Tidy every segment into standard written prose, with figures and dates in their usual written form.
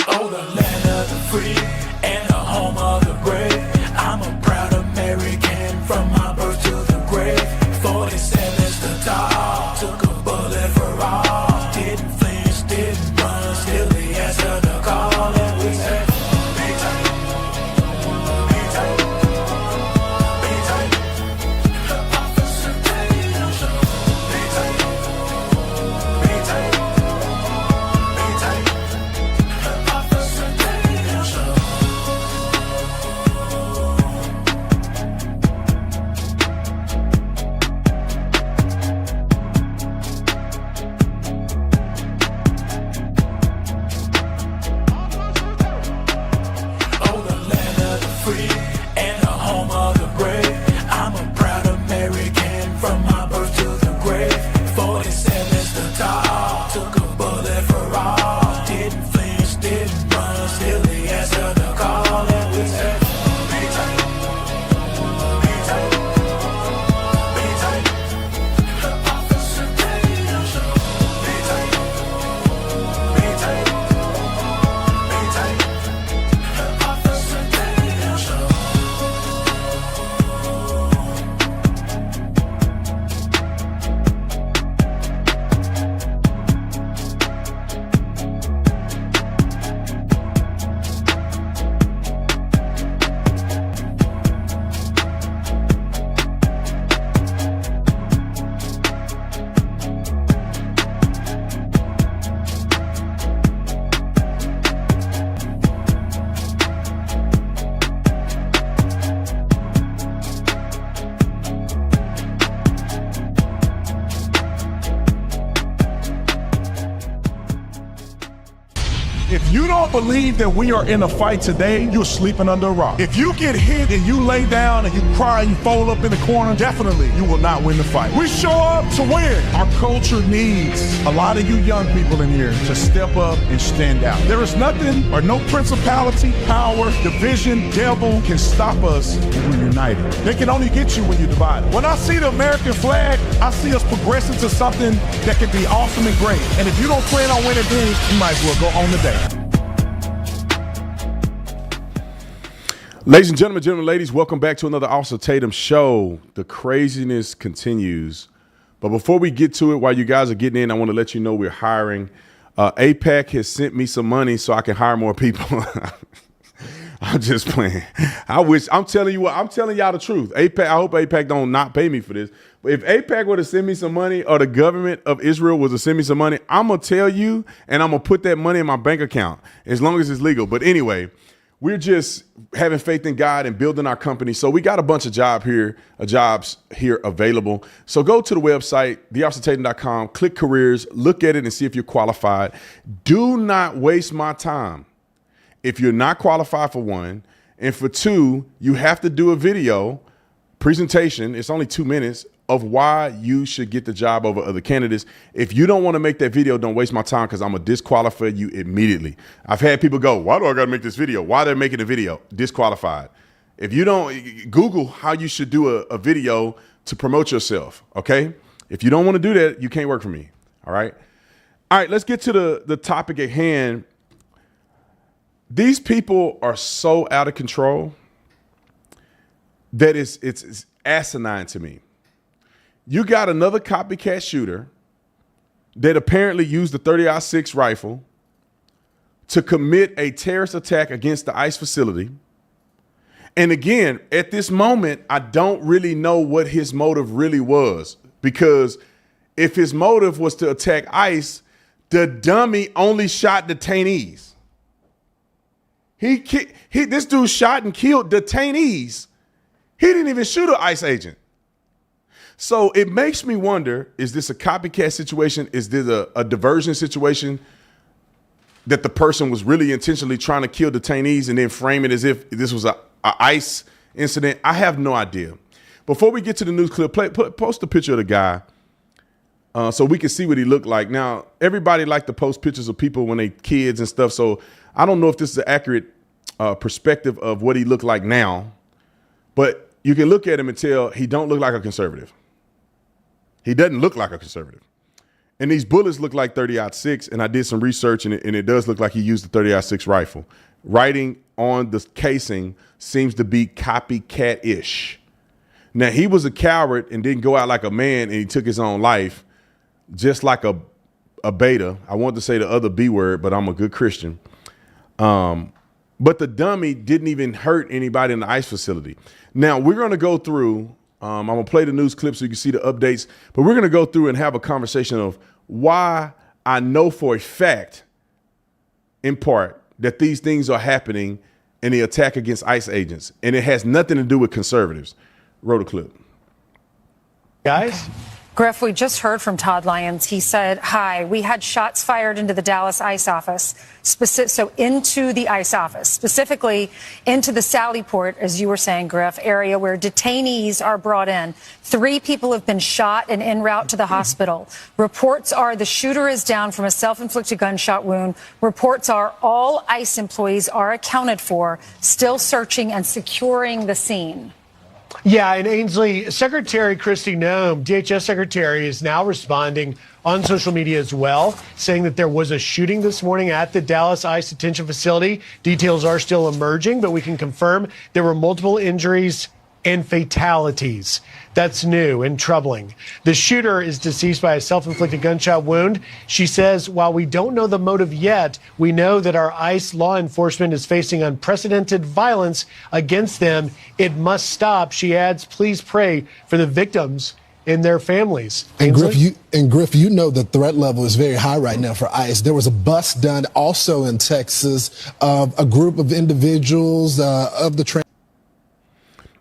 Oh, the land of the free and the home of the brave. I'm a proud American from my birth to the grave. 47's the top, took a bullet for all. Didn't flinch, didn't run, still the answer the call. And we say, be tight, be tight, be tight. The Officer Tatum Show. Be tight, be tight, be tight. The Officer Tatum Show. Oh, the land of the free and the home of the brave. I'm a proud American from my birth to the grave. 47's the top, took a bullet for all. Didn't flinch, didn't run, still the answer the call. And we say, be tight, be tight, be tight. The Officer Tatum Show. Be tight, be tight, be tight. The Officer Tatum Show. If you don't believe that we are in a fight today, you're sleeping under a rock. If you get hit and you lay down and you cry and you fold up in the corner, definitely you will not win the fight. We show up to win. Our culture needs a lot of you young people in here to step up and stand out. There is nothing or no principality, power, division, devil can stop us when we're united. They can only get you when you're divided. When I see the American flag, I see us progressing to something that can be awesome and great. And if you don't plan on winning then, you might as well go home today. Ladies and gentlemen, ladies, welcome back to another Officer Tatum show. The craziness continues. But before we get to it, while you guys are getting in, I want to let you know we're hiring. APAC has sent me some money so I can hire more people. I'm just playing. I'm telling you what, I'm telling y'all the truth. APAC, I hope APAC don't not pay me for this. But if APAC were to send me some money or the government of Israel was to send me some money, I'm going to tell you and I'm going to put that money in my bank account as long as it's legal. But anyway, we're just having faith in God and building our company. So we got a bunch of jobs here available. So go to the website, theofficertatum.com, click careers, look at it and see if you're qualified. Do not waste my time if you're not qualified for one. And for two, you have to do a video presentation. It's only 2 minutes of why you should get the job over other candidates. If you don't want to make that video, don't waste my time because I'm going to disqualify you immediately. I've had people go, why do I got to make this video? Why they're making a video? Disqualified. If you don't, Google how you should do a video to promote yourself, okay? If you don't want to do that, you can't work for me, all right? All right, let's get to the topic at hand. These people are so out of control that it's asinine to me. You got another copycat shooter that apparently used the 30-06 rifle to commit a terrorist attack against the ICE facility. And again, at this moment, I don't really know what his motive really was, because if his motive was to attack ICE, the dummy only shot detainees. This dude shot and killed detainees. He didn't even shoot an ICE agent. So it makes me wonder, is this a copycat situation? Is this a diversion situation that the person was really intentionally trying to kill detainees and then frame it as if this was a ICE incident? I have no idea. Before we get to the news clip, post a picture of the guy so we can see what he looked like. Now, everybody like to post pictures of people when they kids and stuff, so I don't know if this is an accurate perspective of what he looked like now, but you can look at him and tell he don't look like a conservative. He doesn't look like a conservative. And these bullets look like 30-06, and I did some research, and it does look like he used the 30-06 rifle. Writing on the casing seems to be copycat-ish. Now, he was a coward and didn't go out like a man, and he took his own life, just like a beta. I wanted to say the other B word, but I'm a good Christian. But the dummy didn't even hurt anybody in the ICE facility. Now, we're going to go through, I'm going to play the news clip so you can see the updates, but we're going to go through and have a conversation of why I know for a fact, in part, that these things are happening in the attack against ICE agents. And it has nothing to do with conservatives. Roll the clip. Guys? Griff, we just heard from Todd Lyons. He said, hi, we had shots fired into the Dallas ICE office, into the ICE office, specifically into the Sallyport, as you were saying, Griff, area where detainees are brought in. 3 people have been shot and en route to the hospital. Reports are the shooter is down from a self-inflicted gunshot wound. Reports are all ICE employees are accounted for, still searching and securing the scene. Yeah, and Ainsley, Secretary Kristi Noem, DHS Secretary, is now responding on social media as well, saying that there was a shooting this morning at the Dallas ICE detention facility. Details are still emerging, but we can confirm there were multiple injuries and fatalities. That's new and troubling. The shooter is deceased by a self-inflicted gunshot wound. She says, while we don't know the motive yet, we know that our ICE law enforcement is facing unprecedented violence against them. It must stop. She adds, please pray for the victims and their families. And Griff, you know the threat level is very high right now for ICE. There was a bust done also in Texas of a group of individuals of the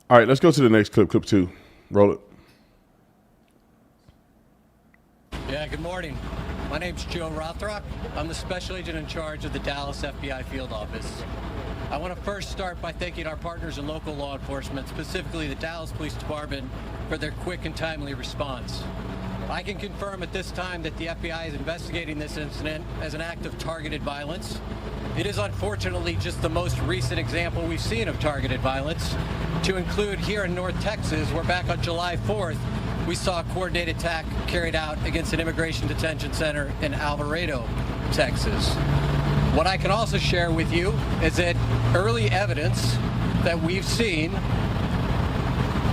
All right, let's go to the next clip, clip 2. Roll it. Yeah, good morning. My name's Joe Rothrock. I'm the special agent in charge of the Dallas FBI field office. I want to first start by thanking our partners in local law enforcement, specifically the Dallas Police Department, for their quick and timely response. I can confirm at this time that the FBI is investigating this incident as an act of targeted violence. It is unfortunately just the most recent example we've seen of targeted violence, to include here in North Texas, where back on July 4th, we saw a coordinated attack carried out against an immigration detention center in Alvarado, Texas. What I can also share with you is that early evidence that we've seen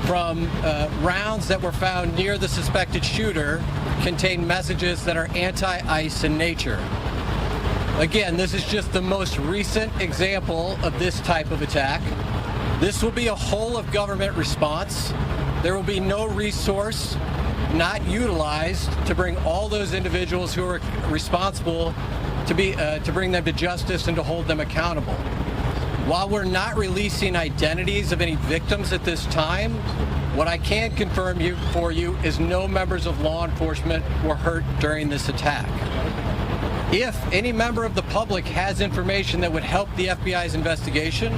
from rounds that were found near the suspected shooter contain messages that are anti-ICE in nature. Again, this is just the most recent example of this type of attack. This will be a whole of government response. There will be no resource not utilized to bring all those individuals who are responsible to bring them to justice and to hold them accountable. While we're not releasing identities of any victims at this time, what I can confirm for you is no members of law enforcement were hurt during this attack. If any member of the public has information that would help the FBI's investigation,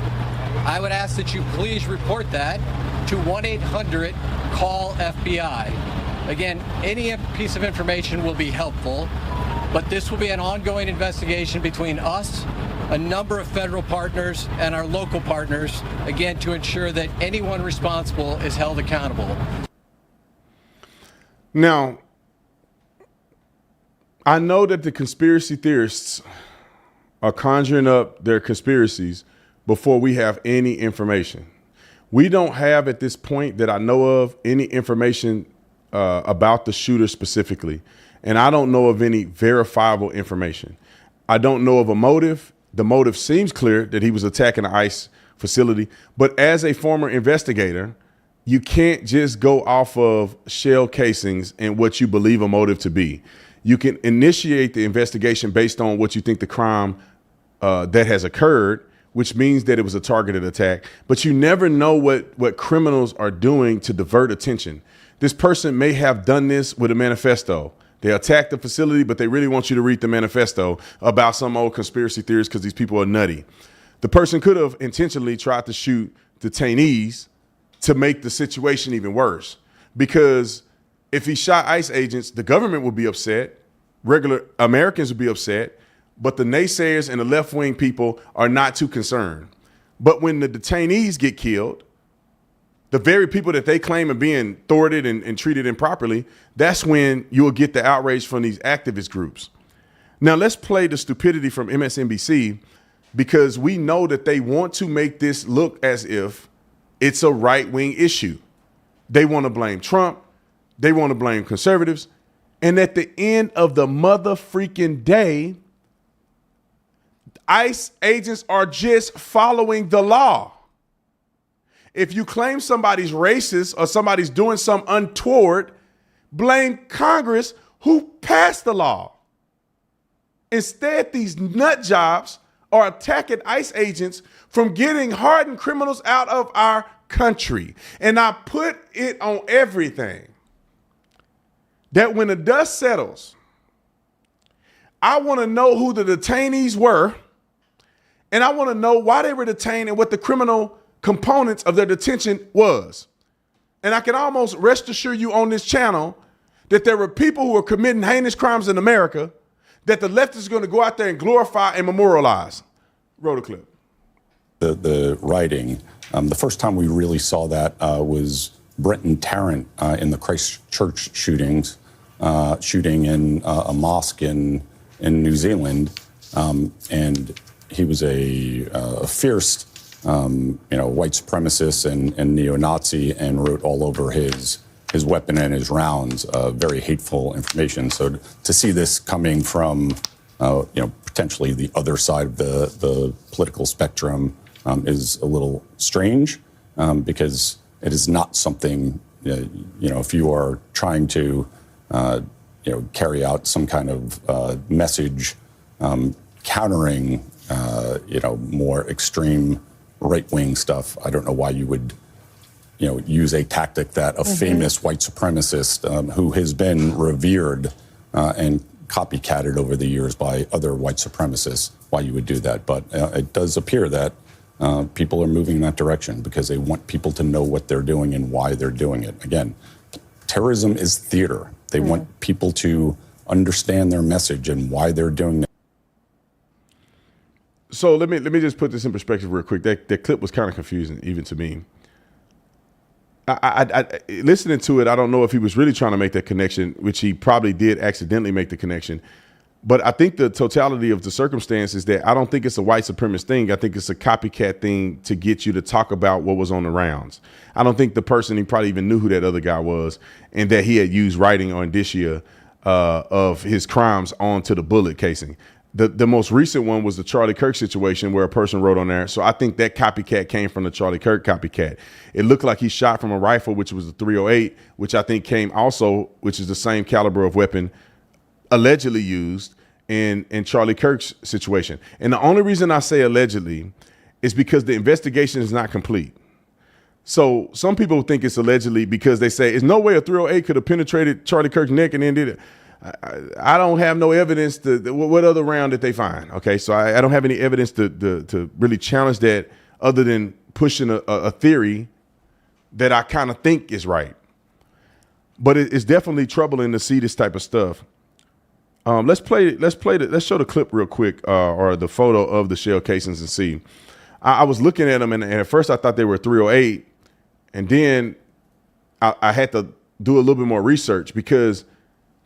I would ask that you please report that to 1-800-CALL-FBI. Again, any piece of information will be helpful, but this will be an ongoing investigation between us, a number of federal partners, and our local partners, again, to ensure that anyone responsible is held accountable. Now, I know that the conspiracy theorists are conjuring up their conspiracies before we have any information. We don't have at this point that I know of any information about the shooter specifically, and I don't know of any verifiable information. I don't know of a motive. The motive seems clear that he was attacking an ICE facility, but as a former investigator, you can't just go off of shell casings and what you believe a motive to be. You can initiate the investigation based on what you think the crime that has occurred, which means that it was a targeted attack, but you never know what criminals are doing to divert attention. This person may have done this with a manifesto. They attacked the facility, but they really want you to read the manifesto about some old conspiracy theories because these people are nutty. The person could have intentionally tried to shoot detainees to make the situation even worse, because if he shot ICE agents, the government would be upset, regular Americans would be upset, but the naysayers and the left-wing people are not too concerned. But when the detainees get killed, the very people that they claim are being thwarted and treated improperly, that's when you'll get the outrage from these activist groups. Now, let's play the stupidity from MSNBC, because we know that they want to make this look as if it's a right-wing issue. They want to blame Trump. They want to blame conservatives. And at the end of the mother-freaking day, ICE agents are just following the law. If you claim somebody's racist or somebody's doing something untoward, blame Congress who passed the law. Instead, these nut jobs are attacking ICE agents from getting hardened criminals out of our country. And I put it on everything that when the dust settles, I want to know who the detainees were, and I want to know why they were detained and what the criminal components of their detention was. And I can almost rest assure you on this channel that there were people who were committing heinous crimes in America that the left is going to go out there and glorify and memorialize. Roll a clip. The writing, the first time we really saw that was Brenton Tarrant in the Christchurch shooting in a mosque in New Zealand, and he was a fierce, white supremacist and neo-Nazi, and wrote all over his weapon and his rounds very hateful information. So to see this coming from potentially the other side of the political spectrum is a little strange, because it is not something, if you are trying to, carry out some kind of message countering, more extreme right-wing stuff, I don't know why you would, use a tactic that a famous white supremacist who has been revered and copycatted over the years by other white supremacists, why you would do that. But it does appear that people are moving in that direction because they want people to know what they're doing and why they're doing it. Again, terrorism is theater. They want people to understand their message and why they're doing it. So let me just put this in perspective real quick. That clip was kind of confusing, even to me. I listening to it, I don't know if he was really trying to make that connection, which he probably did accidentally make the connection. But I think the totality of the circumstance is that I don't think it's a white supremacist thing. I think it's a copycat thing to get you to talk about what was on the rounds. I don't think the person, he probably even knew who that other guy was, and that he had used writing or indicia of his crimes onto the bullet casing. The most recent one was the Charlie Kirk situation where a person wrote on there. So I think that copycat came from the Charlie Kirk copycat. It looked like he shot from a rifle, which was a .308, which I think came also, which is the same caliber of weapon allegedly used in Charlie Kirk's situation. And the only reason I say allegedly is because the investigation is not complete. So some people think it's allegedly because they say there's no way a .308 could have penetrated Charlie Kirk's neck and then did it. I don't have no evidence what other round did they find? Okay, so I don't have any evidence to really challenge that other than pushing a theory that I kind of think is right. But it's definitely troubling to see this type of stuff. Let's show the clip real quick, or the photo of the shell casings and see. I was looking at them and at first I thought they were .308, and then I had to do a little bit more research because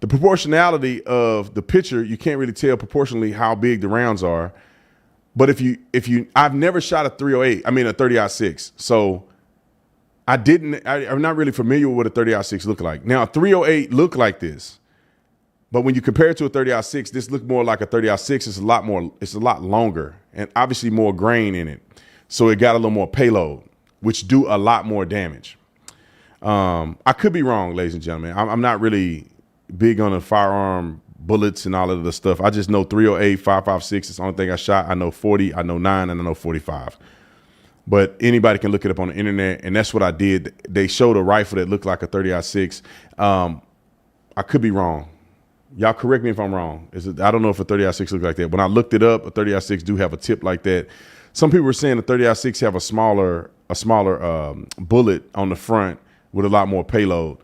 the proportionality of the picture, you can't really tell proportionally how big the rounds are. But I've never shot a .308, a 30-06. So I'm not really familiar with what a 30-06 look like. Now, a .308 look like this, but when you compare it to a 30-06, this look more like a 30-06. It's a lot longer and obviously more grain in it. So it got a little more payload, which do a lot more damage. I could be wrong, ladies and gentlemen. I'm not really big on the firearm bullets and all of the stuff. I just know .308, 5.56 is the only thing I shot. I know 40, I know 9, and I know 45. But anybody can look it up on the internet, and that's what I did. They showed a rifle that looked like a 30-06. I could be wrong. Y'all correct me if I'm wrong. I don't know if a 30-06 looked like that. When I looked it up, a 30-06 do have a tip like that. Some people were saying the 30-06 have a smaller bullet on the front with a lot more payload.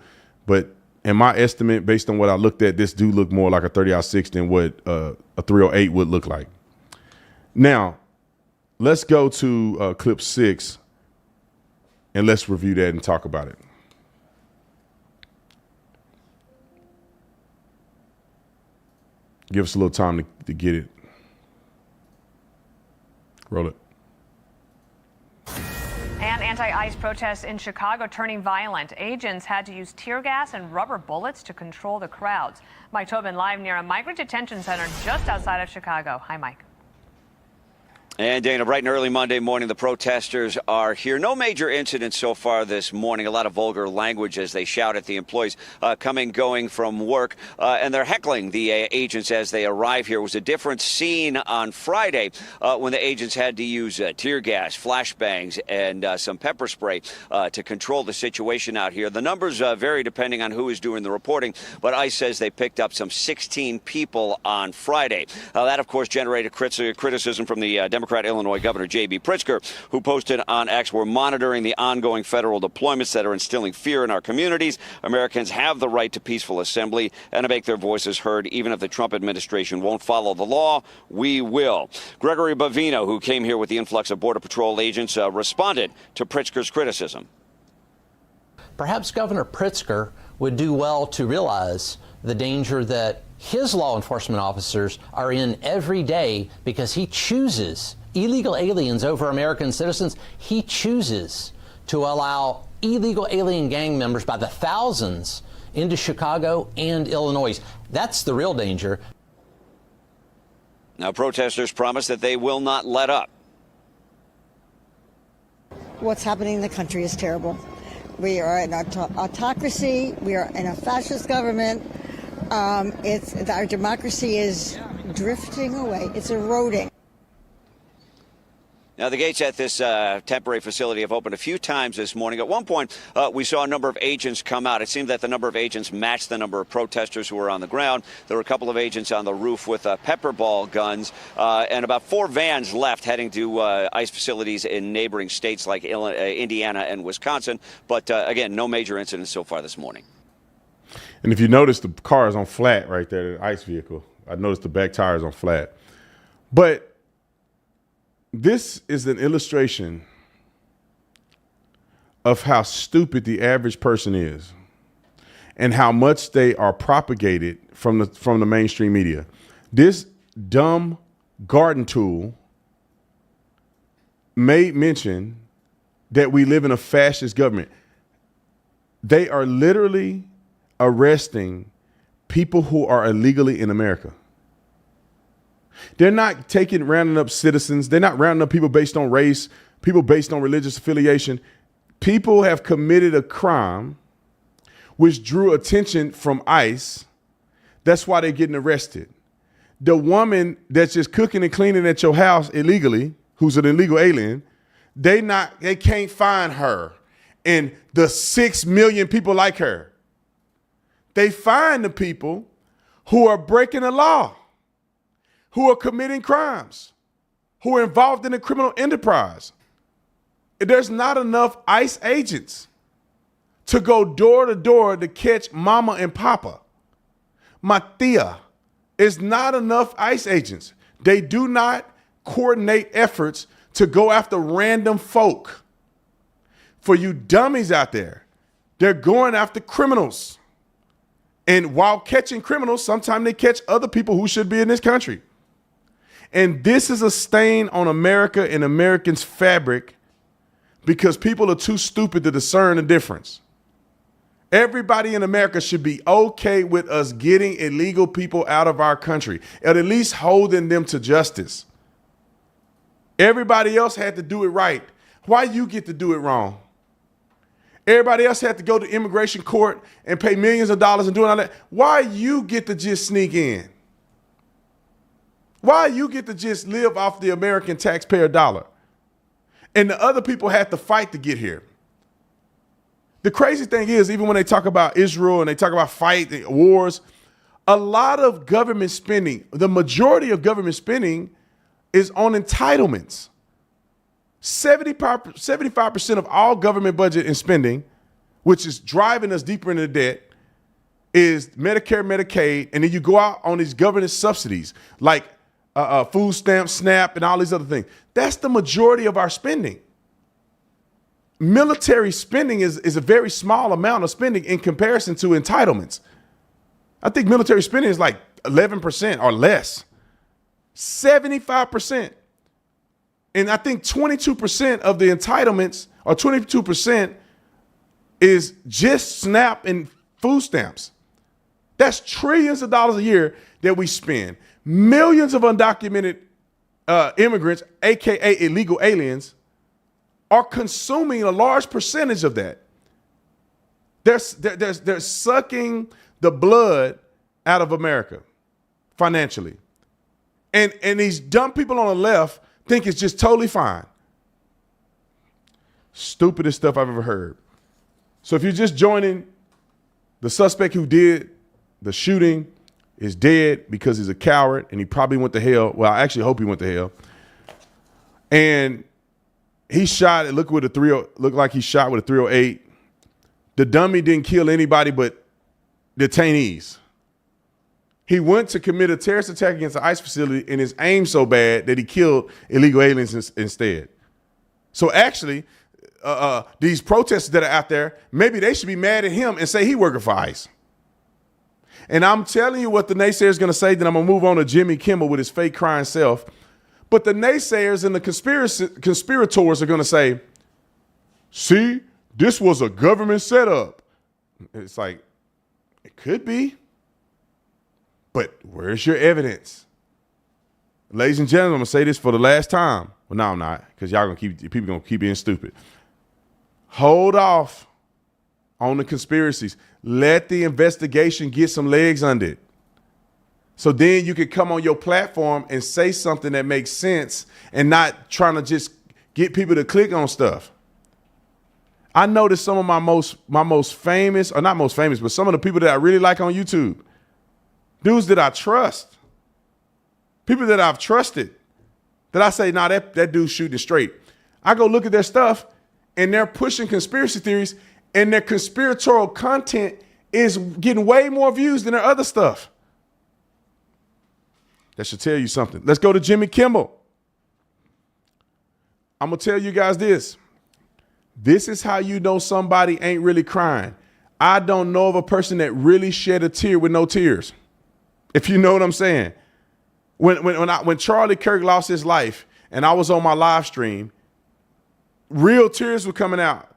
But in my estimate, based on what I looked at, this do look more like a 30-06 than what a .308 would look like. Now, let's go to clip 6. and let's review that and talk about it. Give us a little time to get it. Roll it. And anti-ICE protests in Chicago turning violent. Agents had to use tear gas and rubber bullets to control the crowds. Mike Tobin live near a migrant detention center just outside of Chicago. Hi, Mike. And Dana, bright and early Monday morning, the protesters are here. No major incidents so far this morning. A lot of vulgar language as they shout at the employees going from work. And they're heckling the agents as they arrive here. It was a different scene on Friday when the agents had to use tear gas, flashbangs, and some pepper spray to control the situation out here. The numbers vary depending on who is doing the reporting, but ICE says they picked up some 16 people on Friday. That, of course, generated criticism from the Democrat Illinois Governor J.B. Pritzker, who posted on X, "We're monitoring the ongoing federal deployments that are instilling fear in our communities. Americans have the right to peaceful assembly and to make their voices heard. Even if the Trump administration won't follow the law, we will." Gregory Bavino, who came here with the influx of Border Patrol agents, responded to Pritzker's criticism. Perhaps Governor Pritzker would do well to realize the danger that his law enforcement officers are in every day because he chooses illegal aliens over American citizens. He chooses to allow illegal alien gang members by the thousands into Chicago and Illinois. That's the real danger. Now, protesters promise that they will not let up. What's happening in the country is terrible. We are an autocracy. We are in a fascist government. Our democracy is drifting away. It's eroding. Now, the gates at this temporary facility have opened a few times this morning. At one point, we saw a number of agents come out. It seemed that the number of agents matched the number of protesters who were on the ground. There were a couple of agents on the roof with pepper ball guns, and about 4 vans left heading to ICE facilities in neighboring states like Indiana and Wisconsin. But again, no major incidents so far this morning. And if you notice, the car is on flat right there, the ICE vehicle. I noticed the back tire is on flat. But this is an illustration of how stupid the average person is and how much they are propagated from the mainstream media. This dumb garden tool made mention that we live in a fascist government. They are literally arresting people who are illegally in America. They're not rounding up citizens. They're not rounding up people based on race, people based on religious affiliation. People have committed a crime which drew attention from ICE. That's why they're getting arrested. The woman that's just cooking and cleaning at your house illegally, who's an illegal alien, they can't find her and the 6 million people like her. They find the people who are breaking the law, who are committing crimes, who are involved in a criminal enterprise. There's not enough ICE agents to go door to door to catch mama and papa. Matia, it's not enough ICE agents. They do not coordinate efforts to go after random folk. For you dummies out there, they're going after criminals. And while catching criminals, sometimes they catch other people who should be in this country. And this is a stain on America and Americans' fabric because people are too stupid to discern the difference. Everybody in America should be okay with us getting illegal people out of our country, and at least holding them to justice. Everybody else had to do it right. Why you get to do it wrong? Everybody else had to go to immigration court and pay millions of dollars and do all that. Why you get to just sneak in? Why you get to just live off the American taxpayer dollar? And the other people had to fight to get here. The crazy thing is, even when they talk about Israel and they talk about wars, a lot of government spending, the majority of government spending is on entitlements. 75% of all government budget and spending, which is driving us deeper into debt, is Medicare, Medicaid, and then you go out on these government subsidies like food stamps, SNAP, and all these other things. That's the majority of our spending. military spending is a very small amount of spending in comparison to entitlements. I think military spending is like 11% or less, 75%. And I think 22% of the entitlements, or 22%, is just SNAP and food stamps. That's trillions of dollars a year that we spend. Millions of undocumented immigrants, AKA illegal aliens, are consuming a large percentage of that. They're sucking the blood out of America financially. And these dumb people on the left think it's just totally fine. Stupidest stuff I've ever heard. So if you're just joining, the suspect who did the shooting is dead because he's a coward and he probably went to hell. Well, I actually hope he went to hell. And he shot, it looked like he shot with a .308. The dummy didn't kill anybody but detainees. He went to commit a terrorist attack against the ICE facility, and his aim so bad that he killed illegal aliens instead. So actually, these protesters that are out there, maybe they should be mad at him and say he working for ICE. And I'm telling you what the naysayer is going to say, then I'm going to move on to Jimmy Kimmel with his fake crying self. But the naysayers and the conspirators are going to say, see, this was a government setup. It's like, it could be. But where's your evidence? Ladies and gentlemen, I'm going to say this for the last time. Well, no, I'm not, because people going to keep being stupid. Hold off on the conspiracies. Let the investigation get some legs under it. So then you could come on your platform and say something that makes sense and not trying to just get people to click on stuff. I noticed some of my most famous, or not most famous, but some of the people that I really like on YouTube, dudes that I trust, people that I've trusted, that I say, nah, that dude's shooting straight. I go look at their stuff and they're pushing conspiracy theories, and their conspiratorial content is getting way more views than their other stuff. That should tell you something. Let's go to Jimmy Kimmel. I'm going to tell you guys this. This is how you know somebody ain't really crying. I don't know of a person that really shed a tear with no tears. If you know what I'm saying. When Charlie Kirk lost his life and I was on my live stream, real tears were coming out.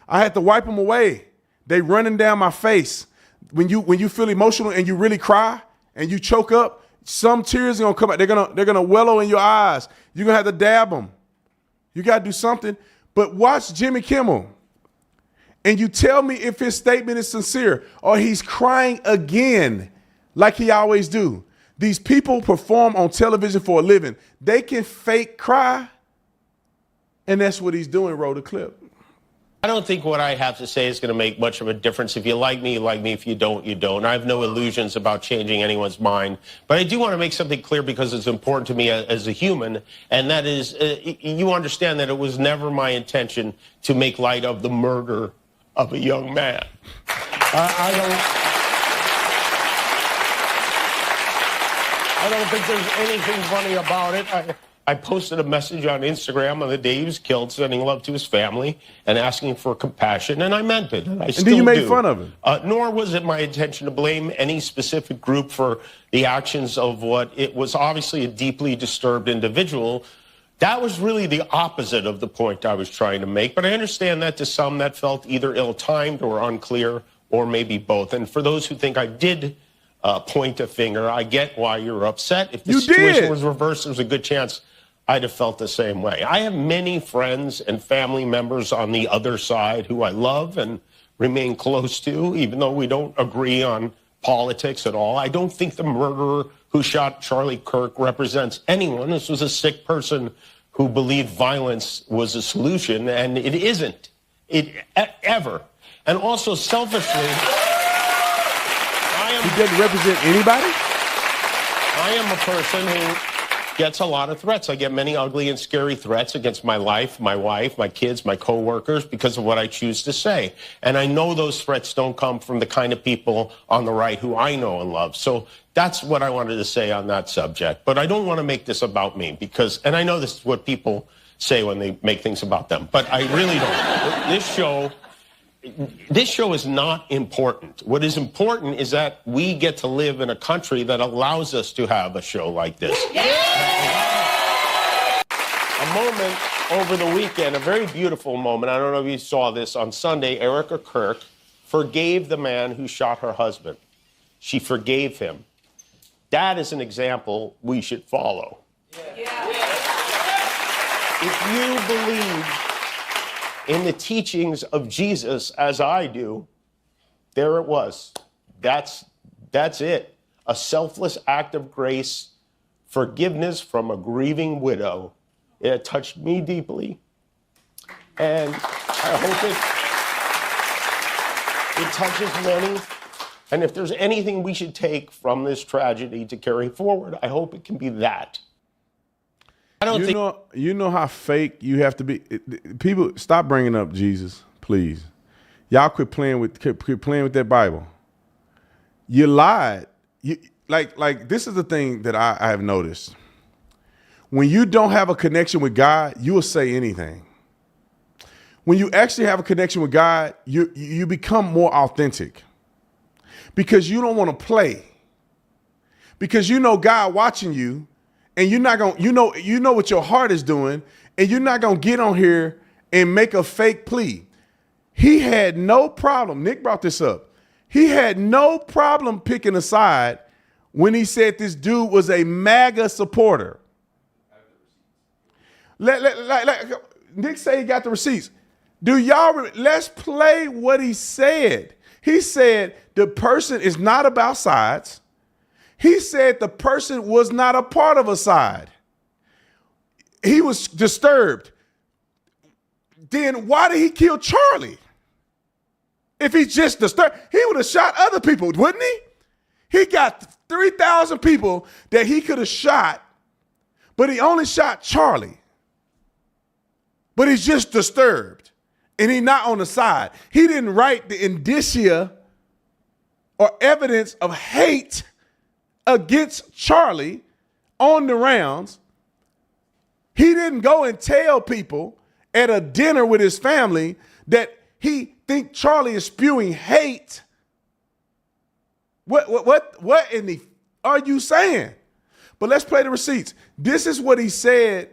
I had to wipe them away. They running down my face. When you feel emotional and you really cry and you choke up, some tears are gonna come out. They're gonna wallow in your eyes. You're gonna have to dab them. You gotta do something. But watch Jimmy Kimmel, and you tell me if his statement is sincere or he's crying again, like he always do. These people perform on television for a living. They can fake cry, and that's what he's doing. Roll the clip. I don't think what I have to say is going to make much of a difference. If you like me, you like me. If you don't, you don't. I have no illusions about changing anyone's mind. But I do want to make something clear because it's important to me as a human, and that is you understand that it was never my intention to make light of the murder of a young man. I don't think there's anything funny about it. I posted a message on Instagram on the day he was killed, sending love to his family and asking for compassion, and I meant it. And then you made fun of him. Nor was it my intention to blame any specific group for the actions of what it was obviously a deeply disturbed individual. That was really the opposite of the point I was trying to make, but I understand that to some that felt either ill-timed or unclear or maybe both. And for those who think I did point a finger, I get why you're upset. If the situation was reversed, there's a good chance I'd have felt the same way. I have many friends and family members on the other side who I love and remain close to, even though we don't agree on politics at all. I don't think the murderer who shot Charlie Kirk represents anyone. This was a sick person who believed violence was a solution, and it isn't. Ever. And also, selfishly, he doesn't represent anybody? I am a person who gets a lot of threats. I get many ugly and scary threats against my life, my wife, my kids, my coworkers because of what I choose to say. And I know those threats don't come from the kind of people on the right who I know and love. So that's what I wanted to say on that subject. But I don't want to make this about me because, and I know this is what people say when they make things about them. But I really don't. This show is not important. What is important is that we get to live in a country that allows us to have a show like this. A moment over the weekend, a very beautiful moment. I don't know if you saw this on Sunday. Erica Kirk forgave the man who shot her husband. She forgave him. That is an example we should follow. If you believe in the teachings of Jesus as I do, there it was. That's it. A selfless act of grace, forgiveness from a grieving widow. It touched me deeply. And I hope it touches many. And if there's anything we should take from this tragedy to carry forward, I hope it can be that. You know how fake you have to be. People, stop bringing up Jesus, please. Y'all quit playing with that Bible. You lied. Like this is the thing that I have noticed. When you don't have a connection with God, you will say anything. When you actually have a connection with God, you become more authentic because you don't want to play. Because you know God watching you. And you're not going, you know what your heart is doing, and you're not going to get on here and make a fake plea. He had no problem. Nick brought this up. He had no problem picking a side when he said this dude was a MAGA supporter. Nick said he got the receipts. Let's play what he said. He said the person is not about sides. He said the person was not a part of a side. He was disturbed. Then why did he kill Charlie? If he's just disturbed, he would have shot other people, wouldn't he? He got 3,000 people that he could have shot, but he only shot Charlie. But he's just disturbed, and he's not on the side. He didn't write the indicia or evidence of hate against Charlie on the rounds. He didn't go and tell people at a dinner with his family that he think Charlie is spewing hate. What in the are you saying? But let's play the receipts. This is what he said,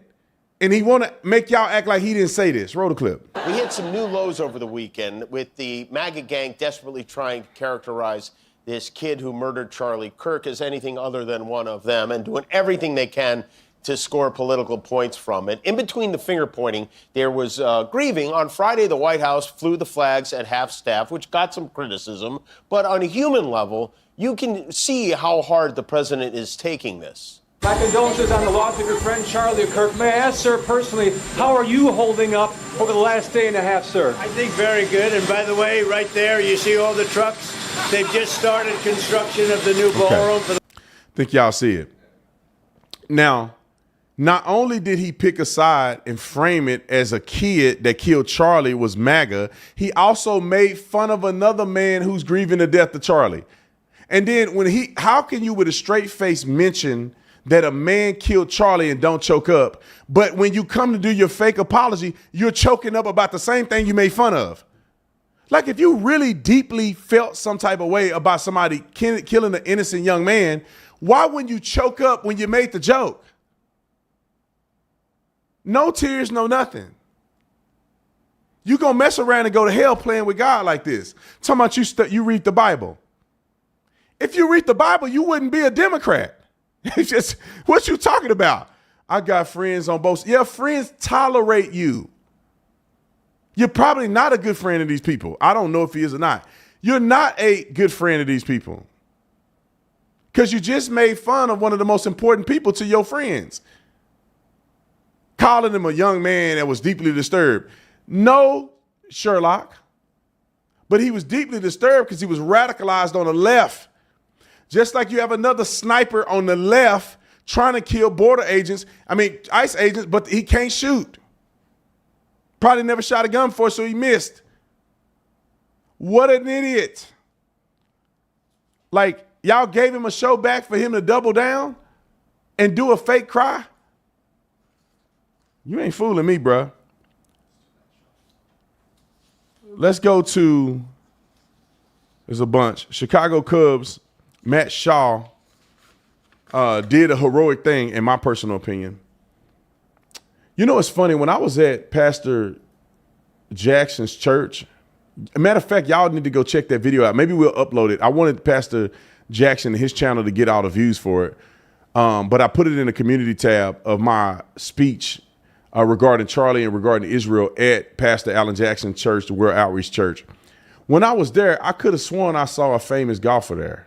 and he want to make y'all act like he didn't say this. Roll the clip. We hit some new lows over the weekend with the MAGA gang desperately trying to characterize this kid who murdered Charlie Kirk as anything other than one of them and doing everything they can to score political points from it. In between the finger pointing, there was grieving. On Friday, the White House flew the flags at half-staff, which got some criticism. But on a human level, you can see how hard the president is taking this. My condolences on the loss of your friend Charlie Kirk. May I ask, sir, personally, how are you holding up over the last day and a half, sir? I think very good. And by the way, right there, you see all the trucks? They've just started construction of the new ballroom. I think y'all see it. Now, not only did he pick a side and frame it as a kid that killed Charlie was MAGA, he also made fun of another man who's grieving the death of Charlie. And then how can you with a straight face mention that a man killed Charlie and don't choke up, but when you come to do your fake apology, you're choking up about the same thing you made fun of? Like, if you really deeply felt some type of way about somebody killing an innocent young man, why wouldn't you choke up when you made the joke? No tears, no nothing. You gonna mess around and go to hell playing with God like this. Talking about you read the Bible. If you read the Bible, you wouldn't be a Democrat. It's just, what you talking about? I got friends on both. Yeah, friends tolerate you. You're probably not a good friend of these people. I don't know if he is or not. You're not a good friend of these people because you just made fun of one of the most important people to your friends, calling him a young man that was deeply disturbed. No, Sherlock, but he was deeply disturbed because he was radicalized on the left. Just like you have another sniper on the left trying to kill ICE agents, but he can't shoot. Probably never shot a gun before, so he missed. What an idiot. Like, y'all gave him a show back for him to double down and do a fake cry? You ain't fooling me, bruh. Let's go to, there's a bunch. Chicago Cubs, Matt Shaw did a heroic thing, in my personal opinion. You know, it's funny. When I was at Pastor Jackson's church, matter of fact, y'all need to go check that video out. Maybe we'll upload it. I wanted Pastor Jackson and his channel to get all the views for it. But I put it in the community tab of my speech regarding Charlie and regarding Israel at Pastor Allen Jackson Church, the World Outreach Church. When I was there, I could have sworn I saw a famous golfer there.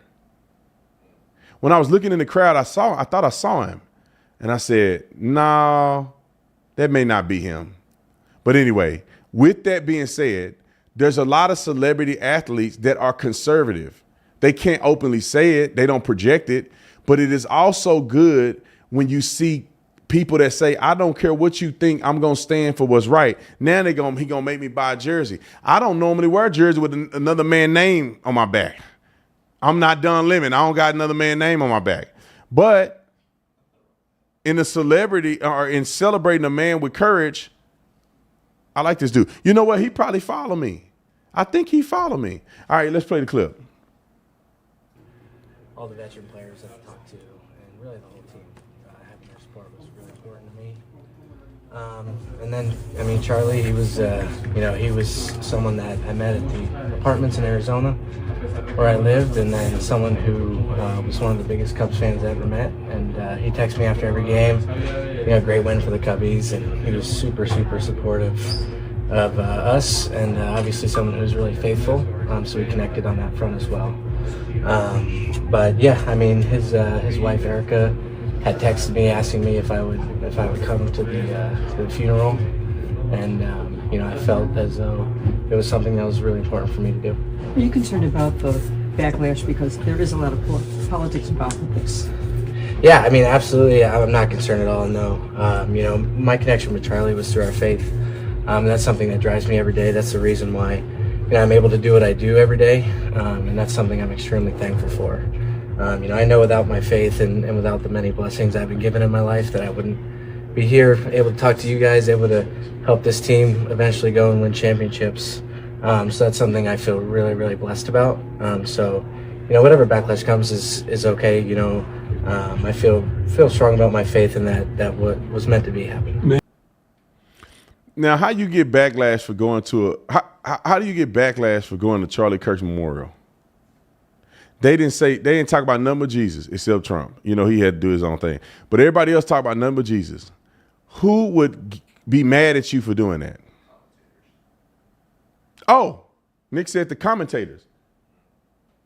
When I was looking in the crowd, I thought I saw him. And I said, no, that may not be him. But anyway, with that being said, there's a lot of celebrity athletes that are conservative. They can't openly say it. They don't project it. But it is also good when you see people that say, I don't care what you think, I'm going to stand for what's right. Now he going to make me buy a jersey. I don't normally wear a jersey with another man's name on my back. I'm not Don Lemon. I don't got another man's name on my back. But in a celebrity or in celebrating a man with courage, I like this dude. You know what? He probably follow me. I think he follow me. All right, let's play the clip. All the veteran players I've talked to, and really the whole team, having their support was really important to me. And then, I mean, Charlie, he was, he was someone that I met at the apartments in Arizona where I lived, and then someone who was one of the biggest Cubs fans I ever met. And he texted me after every game, great win for the Cubbies, and he was super, super supportive of us, and obviously someone who's really faithful. So we connected on that front as well. But yeah, I mean, his wife Erica had texted me asking me if I would come to the funeral, and I felt as though it was something that was really important for me to do. Are you concerned about the backlash, because there is a lot of politics involved with this? Yeah, I mean, absolutely. I'm not concerned at all. No, my connection with Charlie was through our faith. That's something that drives me every day. That's the reason why I'm able to do what I do every day, and that's something I'm extremely thankful for. I know without my faith and without the many blessings I've been given in my life that I wouldn't be here, able to talk to you guys, able to help this team eventually go and win championships. So that's something I feel really, really blessed about. So whatever backlash comes is okay. I feel strong about my faith and that what was meant to be happened. Now, how you get backlash for going to how do you get backlash for going to Charlie Kirk's memorial? They didn't talk about nothing but Jesus except Trump. He had to do his own thing. But everybody else talked about nothing but Jesus. Who would be mad at you for doing that? Oh, Nick said the commentators.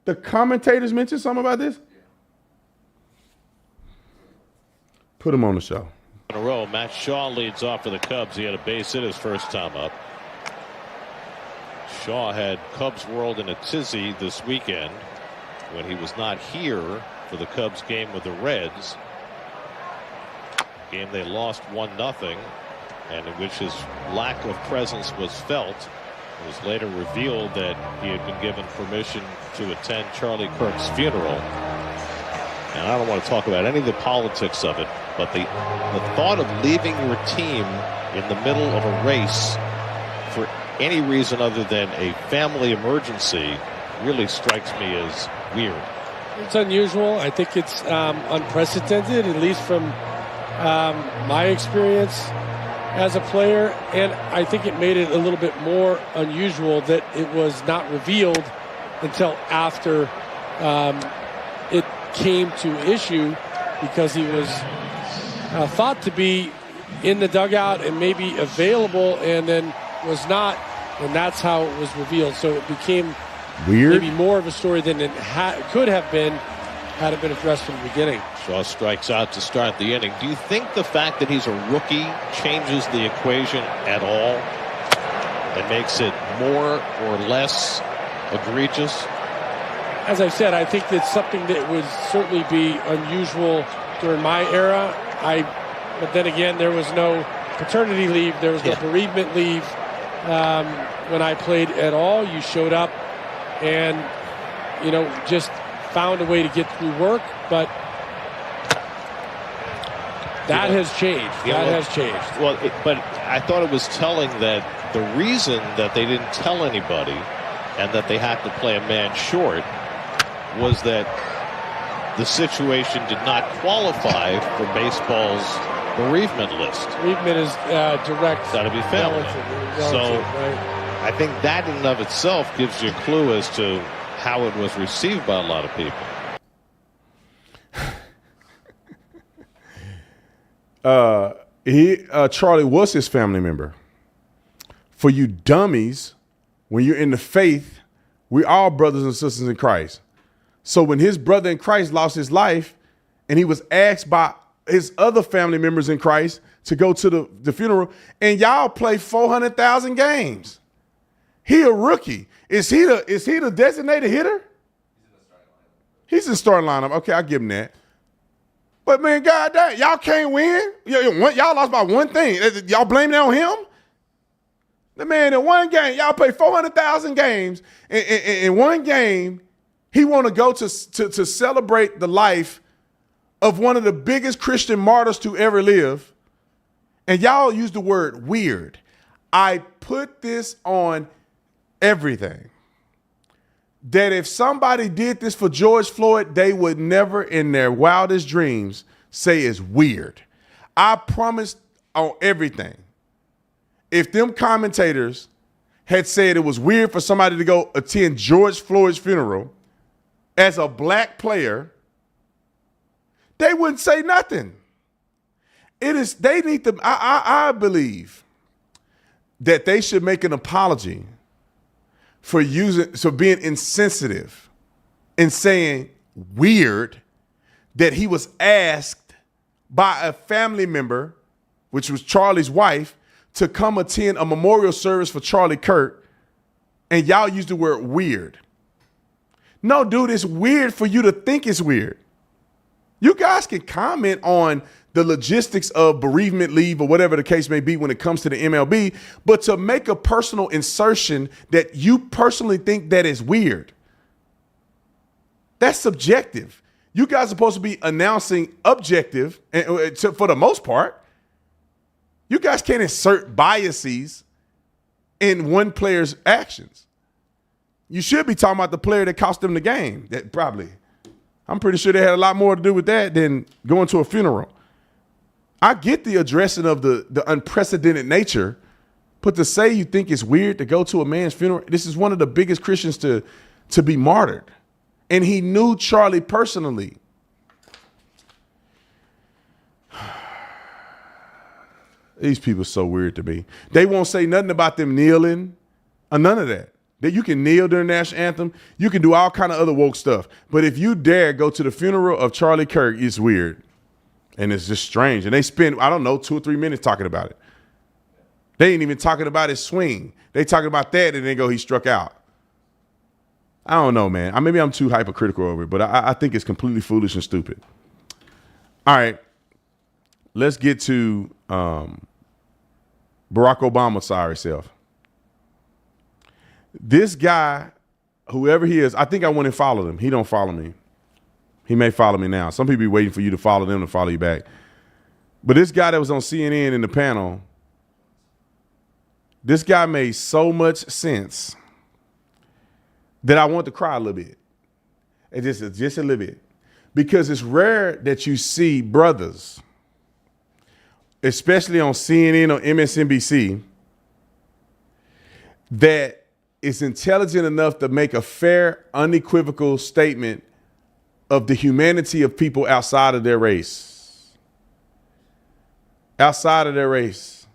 The commentators mentioned something about this? Put him on the show. In a row, Matt Shaw leads off for the Cubs. He had a base hit his first time up. Shaw had Cubs World in a tizzy this weekend when he was not here for the Cubs game with the Reds. Game they lost 1-0, and in which his lack of presence was felt. It was later revealed that he had been given permission to attend Charlie Kirk's funeral. And I don't want to talk about any of the politics of it, but the thought of leaving your team in the middle of a race for any reason other than a family emergency really strikes me as weird. It's unusual. I think it's unprecedented, at least from my experience as a player. And I think it made it a little bit more unusual that it was not revealed until after it came to issue, because he was thought to be in the dugout and maybe available, and then was not, and that's how it was revealed. So it became weird, maybe more of a story than it could have been had it been addressed from the beginning. Shaw strikes out to start the inning. Do you think the fact that he's a rookie changes the equation at all and makes it more or less egregious? As I said, I think that's something that would certainly be unusual during my era. But then again, there was no paternity leave. There was no bereavement leave when I played at all. You showed up and, just found a way to get through work. But That has changed. That has changed. Well, but I thought it was telling that the reason that they didn't tell anybody and that they had to play a man short was that the situation did not qualify for baseball's bereavement list. Bereavement is direct. Got to be family. So right. I think that in and of itself gives you a clue as to how it was received by a lot of people. Charlie was his family member. For you dummies, when you're in the faith, we're all brothers and sisters in Christ. So when his brother in Christ lost his life and he was asked by his other family members in Christ to go to the funeral, and y'all play 400,000 games. He a rookie. Is he the designated hitter? He's in the starting lineup. Okay, I'll give him that. But man, God damn, y'all can't win. Y'all lost by one thing. Y'all blame that on him? The man in one game, y'all play 400,000 games. In one game, he want to go to celebrate the life of one of the biggest Christian martyrs to ever live. And y'all use the word weird. I put this on everything. That if somebody did this for George Floyd, they would never in their wildest dreams say it's weird. I promise on everything. If them commentators had said it was weird for somebody to go attend George Floyd's funeral as a black player, they wouldn't say nothing. They need to, I believe that they should make an apology for being insensitive and saying weird that he was asked by a family member, which was Charlie's wife, to come attend a memorial service for Charlie Kirk, and y'all use the word weird. No, dude, it's weird for you to think it's weird. You guys can comment on the logistics of bereavement leave or whatever the case may be when it comes to the MLB, but to make a personal insertion that you personally think that is weird, that's subjective. You guys are supposed to be announcing objective, and for the most part. You guys can't insert biases in one player's actions. You should be talking about the player that cost them the game. That probably, I'm pretty sure they had a lot more to do with that than going to a funeral. I get the addressing of the unprecedented nature, but to say you think it's weird to go to a man's funeral, this is one of the biggest Christians to be martyred. And he knew Charlie personally. These people are so weird to me. They won't say nothing about them kneeling or none of that. That you can kneel during the national anthem. You can do all kind of other woke stuff. But if you dare go to the funeral of Charlie Kirk, it's weird. And it's just strange. And they spend, I don't know, 2 or 3 minutes talking about it. They ain't even talking about his swing. They talking about that and then go, he struck out. I don't know, man. Maybe I'm too hypercritical over it, but I think it's completely foolish and stupid. All right. Let's get to Barack Obama's sorry self. This guy, whoever he is, I think I went and followed him. He don't follow me. He may follow me now. Some people be waiting for you to follow them to follow you back. But this guy that was on CNN in the panel, this guy made so much sense that I want to cry a little bit. Just a little bit. Because it's rare that you see brothers, especially on CNN or MSNBC, that is intelligent enough to make a fair, unequivocal statement of the humanity of people outside of their race. Outside of their race.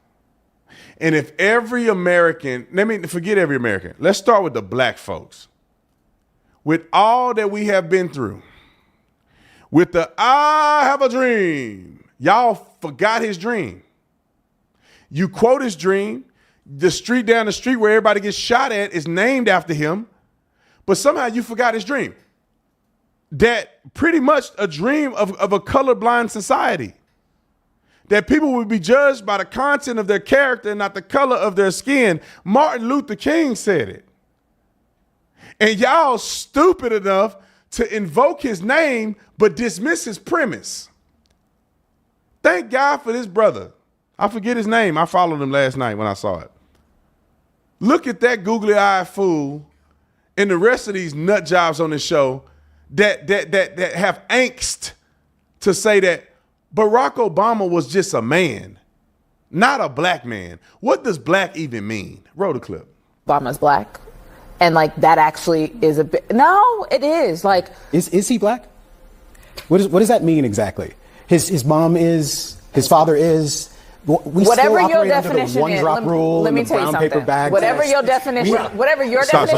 And if every American, forget every American. Let's start with the black folks. With all that we have been through, with the I have a dream, y'all forgot his dream. You quote his dream. The street down the street where everybody gets shot at is named after him. But somehow you forgot his dream. That pretty much a dream of a colorblind society. That people would be judged by the content of their character and not the color of their skin. Martin Luther King said it. And y'all stupid enough to invoke his name but dismiss his premise. Thank God for this brother. I forget his name. I followed him last night when I saw it. Look at that googly-eyed fool and the rest of these nut jobs on this show that have angst to say that Barack Obama was just a man, not a black man. What does black even mean? Roll the clip. Obama's black. And like that actually is a bit. No, it is. Like, is he black? What does that mean exactly? His mom is, his father is. Whatever your definition is. Let me tell you something. Whatever your definition, Stop.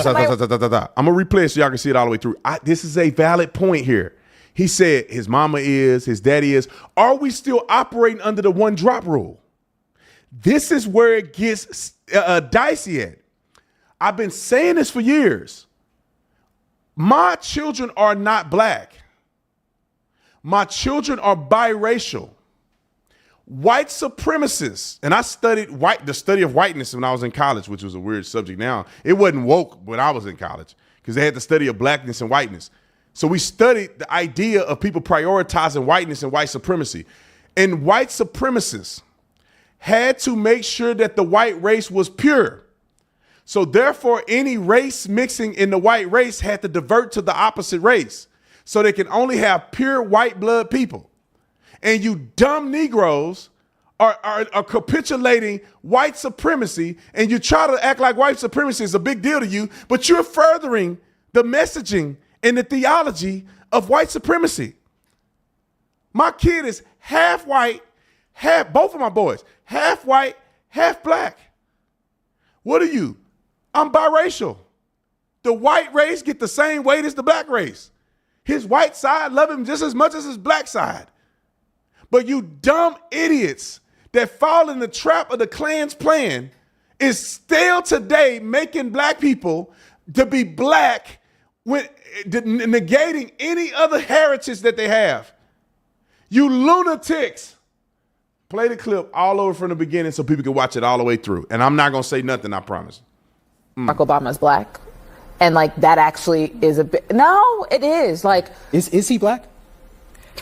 I'm gonna replay it so y'all can see it all the way through. This is a valid point here. He said his mama is, his daddy is. Are we still operating under the one drop rule? This is where it gets dicey at. I've been saying this for years. My children are not black. My children are biracial. White supremacists, and I studied the study of whiteness when I was in college, which was a weird subject now. It wasn't woke when I was in college because they had the study of blackness and whiteness. So we studied the idea of people prioritizing whiteness and white supremacy. And white supremacists had to make sure that the white race was pure. So therefore, any race mixing in the white race had to divert to the opposite race. So they can only have pure white blood people. And you dumb Negroes are capitulating white supremacy, and you try to act like white supremacy is a big deal to you, but you're furthering the messaging and the theology of white supremacy. My kid is half white, both of my boys, half white, half black. What are you? I'm biracial. The white race get the same weight as the black race. His white side love him just as much as his black side. But you dumb idiots that fall in the trap of the Klan's plan is still today making black people to be black with negating any other heritage that they have. You lunatics. Play the clip all over from the beginning so people can watch it all the way through. And I'm not going to say nothing, I promise. Barack Obama's black. And like that actually is a bit. No, it is. Like, is he black?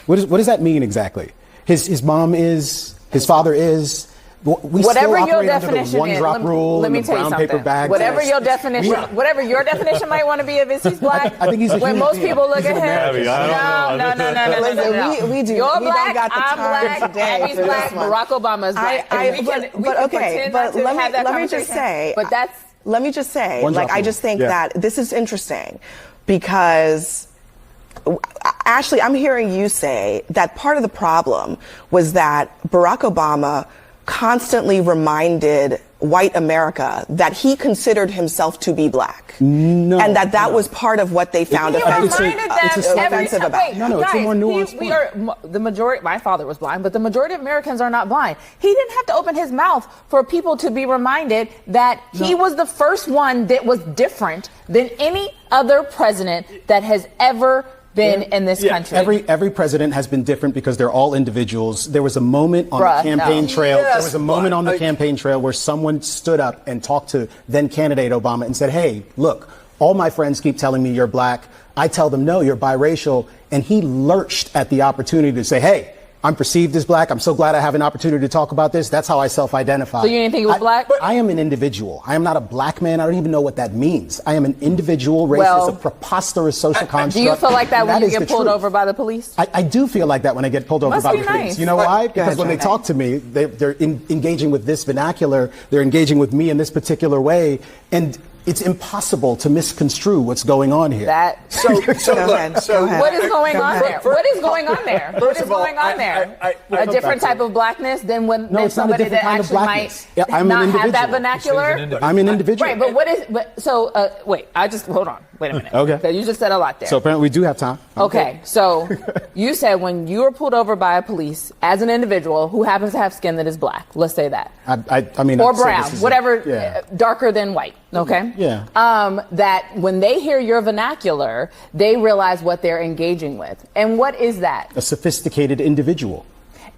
What does that mean exactly? His mom is, his father is. Whatever your definition is, let me tell you something. Whatever your definition might want to be of is he's black. I think he's a when most people look at him, no. We do. You're we black. Don't got the I'm time black. today Abby's black. Barack Obama is black. Let me just say, like, I just think that this is interesting because, Ashley, I'm hearing you say that part of the problem was that Barack Obama constantly reminded white America that he considered himself to be black. No. And that was part of what they found offensive about. No, it's a more nuanced we are the majority. My father was blind, but the majority of Americans are not blind. He didn't have to open his mouth for people to be reminded that he was the first one that was different than any other president that has ever been in this country. Every president has been different because they're all individuals. There was a moment on the campaign trail. There was a moment on the campaign trail where someone stood up and talked to then candidate Obama and said, "Hey, look, all my friends keep telling me you're black. I tell them no, you're biracial." And he lurched at the opportunity to say, "Hey, I'm perceived as black. I'm so glad I have an opportunity to talk about this. That's how I self-identify." So you didn't think he was black? I am an individual. I am not a black man. I don't even know what that means. I am an individual. Race is a preposterous social construct. Do you feel like that when you get pulled over by the police? I do feel like that when I get pulled over by the police. You know why? Because when they talk to me, they're engaging with this vernacular. They're engaging with me in this particular way. And it's impossible to misconstrue what's going on here. What is going on there? What is going on there? What is going on there? A different type of blackness than than somebody that actually might not have that vernacular? I'm an individual. Right, but what is, wait, hold on. Wait a minute. Okay. You just said a lot there. So apparently we do have time. Okay, so you said when you were pulled over by a police as an individual who happens to have skin that is black, let's say that. I mean, or brown, whatever, darker than white, okay? Yeah. That when they hear your vernacular, they realize what they're engaging with. And what is that? A sophisticated individual.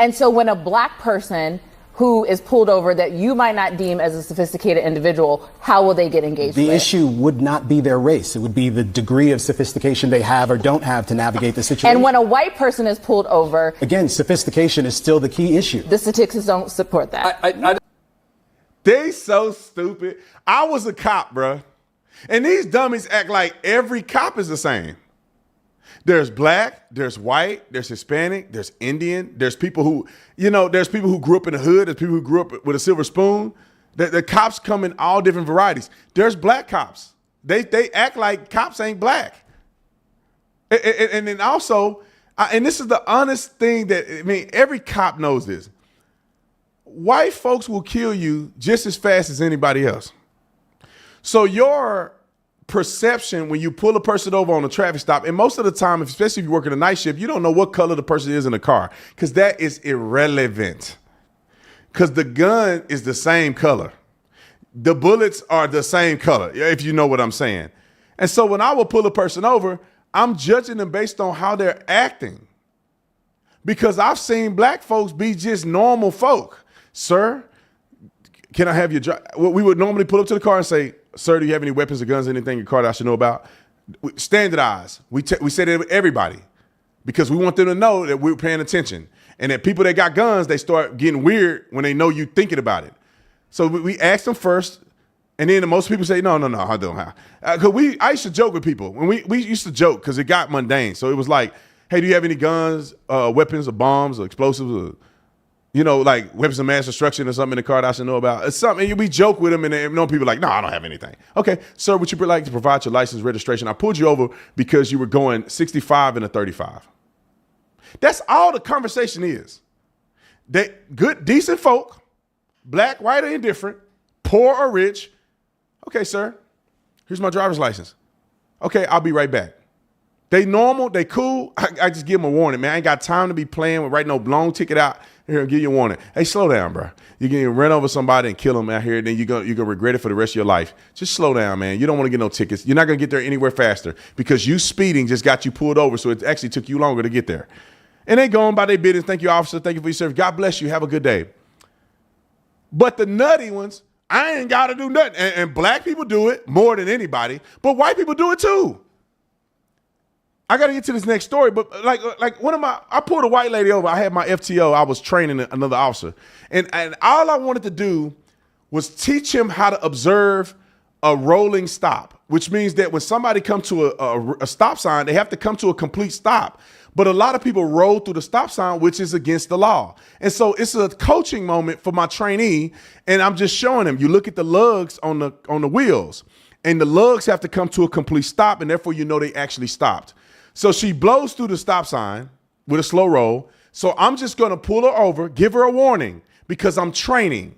And so when a black person who is pulled over that you might not deem as a sophisticated individual, how will they get engaged The with? issue would not be their race. It would be the degree of sophistication they have or don't have to navigate the situation. And when a white person is pulled over, again, sophistication is still the key issue. the statistics don't support that. They so stupid. I was a cop, bruh. And these dummies act like every cop is the same. There's black, there's white, there's Hispanic, there's Indian, there's people who, there's people who grew up in the hood, there's people who grew up with a silver spoon. The cops come in all different varieties. There's black cops. They act like cops ain't black. And then also, and this is the honest thing every cop knows this. White folks will kill you just as fast as anybody else. So your perception when you pull a person over on a traffic stop, and most of the time, especially if you work in a night shift, you don't know what color the person is in the car because that is irrelevant because the gun is the same color. The bullets are the same color, if you know what I'm saying. And so when I will pull a person over, I'm judging them based on how they're acting because I've seen black folks be just normal folk. Sir, can I have your drive? We would normally pull up to the car and say, sir, do you have any weapons or guns, anything in your car that I should know about? Standardized. We say that to everybody because we want them to know that we're paying attention. And that people that got guns, they start getting weird when they know you thinking about it. So we ask them first, and then most people say, no, I don't have. I used to joke with people. When we used to joke because it got mundane. So it was like, hey, do you have any guns, weapons, or bombs, or explosives, or like weapons of mass destruction or something in the car that I should know about? It's something. And we joke with them, and people are like, no, I don't have anything. Okay, sir, would you like to provide your license, registration? I pulled you over because you were going 65 in a 35. That's all the conversation is. They good, decent folk, black, white, or indifferent, poor or rich. Okay, sir, here's my driver's license. Okay, I'll be right back. They normal, they cool. I just give them a warning, man. I ain't got time to be playing with writing no long ticket out here and give you a warning. Hey, slow down, bro. You're going to run over somebody and kill them out here, and then you're gonna regret it for the rest of your life. Just slow down, man. You don't want to get no tickets. You're not going to get there anywhere faster because you speeding just got you pulled over, so it actually took you longer to get there. And they going by their business. Thank you, officer. Thank you for your service. God bless you. Have a good day. But the nutty ones, I ain't got to do nothing. And black people do it more than anybody, but white people do it too. I got to get to this next story, but like I pulled a white lady over. I had my FTO. I was training another officer. And all I wanted to do was teach him how to observe a rolling stop, which means that when somebody comes to a stop sign, they have to come to a complete stop. But a lot of people roll through the stop sign, which is against the law. And so it's a coaching moment for my trainee. And I'm just showing him, you look at the lugs on the wheels, and the lugs have to come to a complete stop. And therefore, they actually stopped. So she blows through the stop sign with a slow roll. So I'm just going to pull her over, give her a warning because I'm training.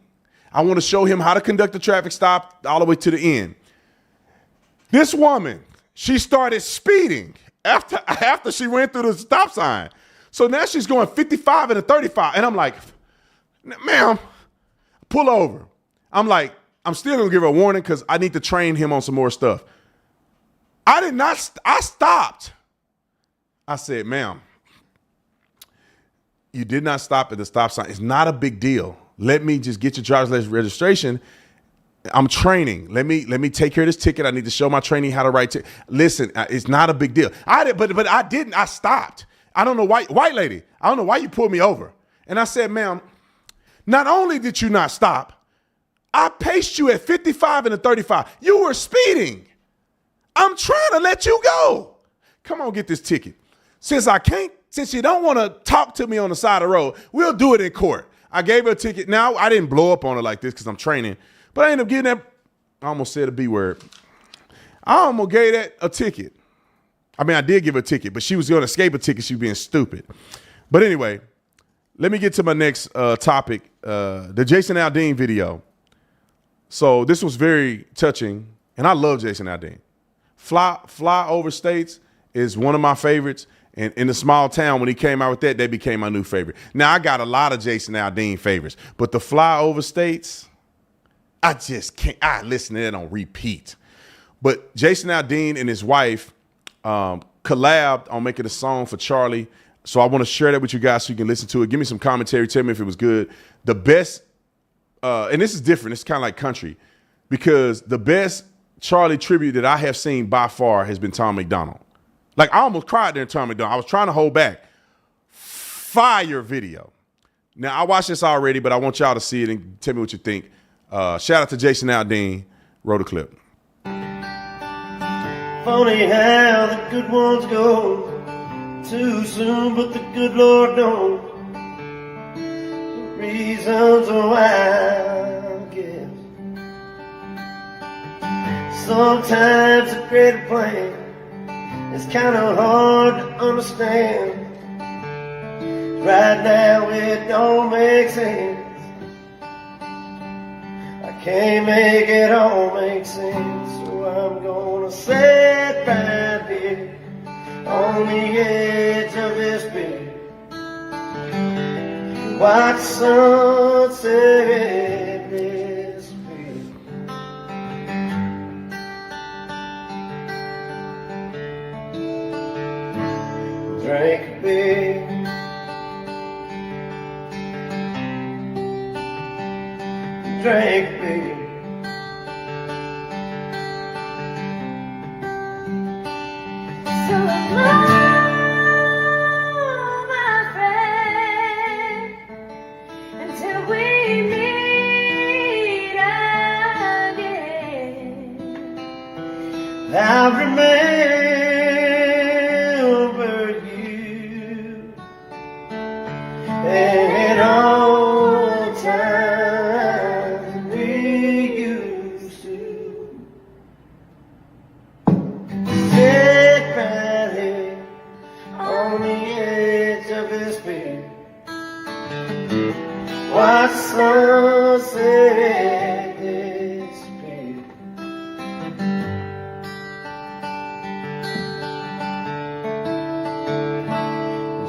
I want to show him how to conduct a traffic stop all the way to the end. This woman, she started speeding after she went through the stop sign. So now she's going 55 and a 35. And I'm like, ma'am, pull over. I'm like, I'm still going to give her a warning because I need to train him on some more stuff. I stopped. I said, ma'am, you did not stop at the stop sign. It's not a big deal. Let me just get your driver's license registration. I'm training. Let me take care of this ticket. I need to show my trainee how to write. Listen, it's not a big deal. But I didn't. I stopped. I don't know why, white lady. I don't know why you pulled me over. And I said, ma'am, not only did you not stop, I paced you at 55 and a 35. You were speeding. I'm trying to let you go. Come on, get this ticket. Since you don't want to talk to me on the side of the road, we'll do it in court. I gave her a ticket. Now, I didn't blow up on her like this because I'm training, but I ended up getting that. I almost said a B word. I almost gave that a ticket. I mean, I did give her a ticket, but she was going to escape a ticket. She was being stupid. But anyway, let me get to my next topic, the Jason Aldean video. So this was very touching, and I love Jason Aldean. Fly Over States is one of my favorites. And in a small town, when he came out with that, they became my new favorite. Now, I got a lot of Jason Aldean favorites, but the Fly Over States, I just can't. I listen to it on repeat. But Jason Aldean and his wife collabed on making a song for Charlie. So I want to share that with you guys so you can listen to it. Give me some commentary. Tell me if it was good. The best and this is different. It's kind of like country, because the best Charlie tribute that I have seen by far has been Tom McDonald. Like, I almost cried during Tom McDonald. I was trying to hold back. Fire video. Now, I watched this already, but I want y'all to see it and tell me what you think. Shout out to Jason Aldean. Wrote a clip. Funny how the good ones go too soon, but the good Lord knows the reasons why, I guess. Sometimes a greater plan is kind of hard to understand. Right now it don't make sense. I can't make it all make sense. So I'm gonna sit right here on the edge of this bed, watch the sunset this way. Drink a beer, drink a beer. So long, my friend, until we meet again. I remember you and all the times we used to sit right here on the edge of this bed, watch sunset disappear.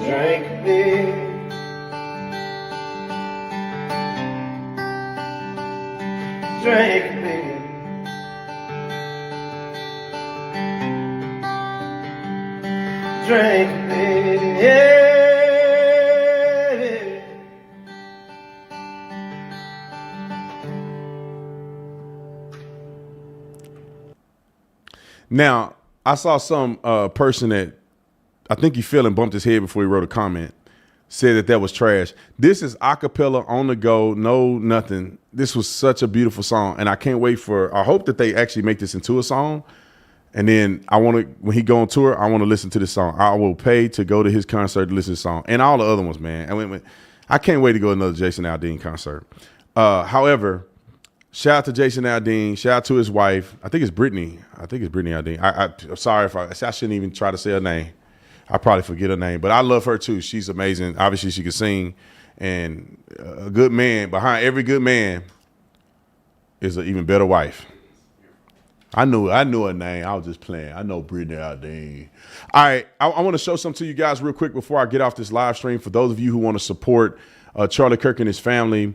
Drink a beer, drink a beer. Drink a beer, yeah. Now, I saw some person that I think he fell and bumped his head before he wrote a comment, said that was trash. This is a cappella, on the go, no nothing. This was such a beautiful song, and I can't wait I hope that they actually make this into a song. And then when he go on tour, I want to listen to this song. I will pay to go to his concert to listen to this song, and all the other ones, man. I can't wait to go to another Jason Aldean concert. However, shout out to Jason Aldean. Shout out to his wife. I think it's Brittany. Aldean. I'm sorry if I shouldn't even try to say her name. I probably forget her name, but I love her too. She's amazing. Obviously, she can sing, and a good man. Behind every good man is an even better wife. I knew her name. I was just playing. I know Brittany Aldean. All right, I want to show something to you guys real quick before I get off this live stream. For those of you who want to support Charlie Kirk and his family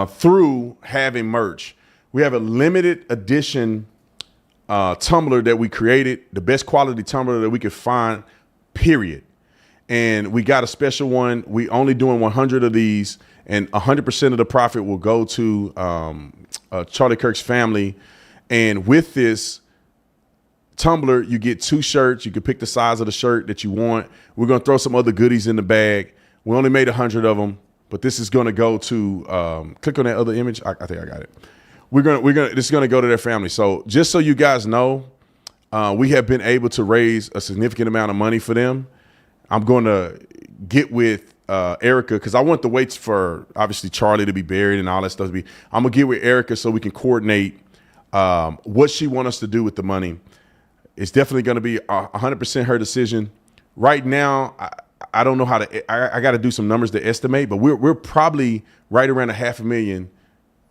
through having merch, we have a limited edition tumbler that we created, the best quality tumbler that we could find, period. And we got a special one. We only doing 100 of these, and 100% of the profit will go to Charlie Kirk's family. And with this tumbler, you get 2 shirts. You can pick the size of the shirt that you want. We're going to throw some other goodies in the bag. We only made 100 of them, but this is going to go to, click on that other image. I think I got it. This is going to go to their family. So just so you guys know, we have been able to raise a significant amount of money for them. I'm going to get with Erica, because I want the weights for obviously Charlie to be buried and all that stuff to be. I'm going to get with Erica so we can coordinate what she wants us to do with the money. It's definitely going to be 100% her decision. Right now, I don't know how to. I got to do some numbers to estimate, but we're probably right around $500,000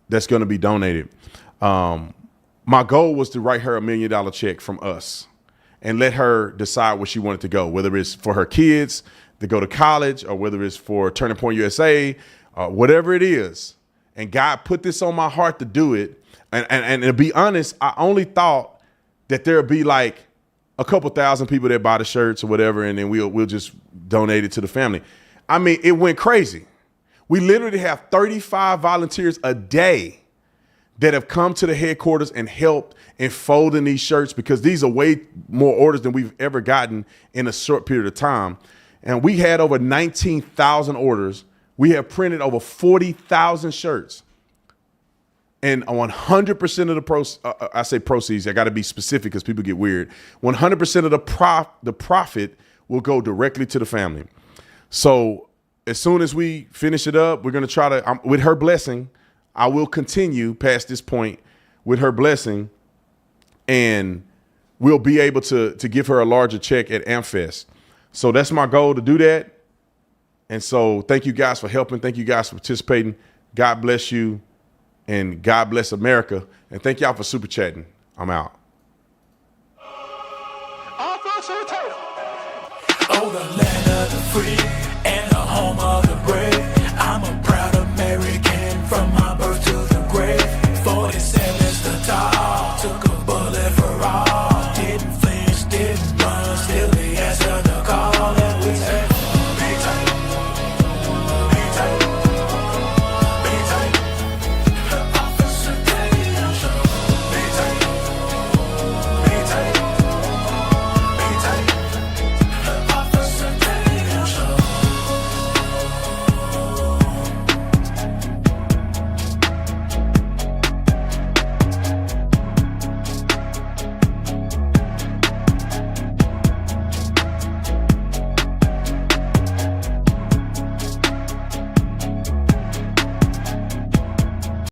that's going to be donated. My goal was to write her $1 million check from us and let her decide where she wanted to go, whether it's for her kids to go to college or whether it's for Turning Point USA, whatever it is. And God put this on my heart to do it. And to be honest, I only thought that there'd be like a couple thousand people that buy the shirts or whatever, and then we'll just donate it to the family. I mean, it went crazy. We literally have 35 volunteers a day that have come to the headquarters and helped in folding these shirts, because these are way more orders than we've ever gotten in a short period of time. And we had over 19,000 orders. We have printed over 40,000 shirts. And 100% of the I say proceeds, I got to be specific because people get weird. 100% of the profit will go directly to the family. So as soon as we finish it up, we're going to try to, with her blessing, I will continue past this point with her blessing, and we'll be able to give her a larger check at AmFest. So that's my goal, to do that. And so thank you guys for helping. Thank you guys for participating. God bless you. And God bless America. And thank y'all for super chatting. I'm out. Oh, the land of the free and the home of the brave. I'm a proud American from my birth to the grave. 47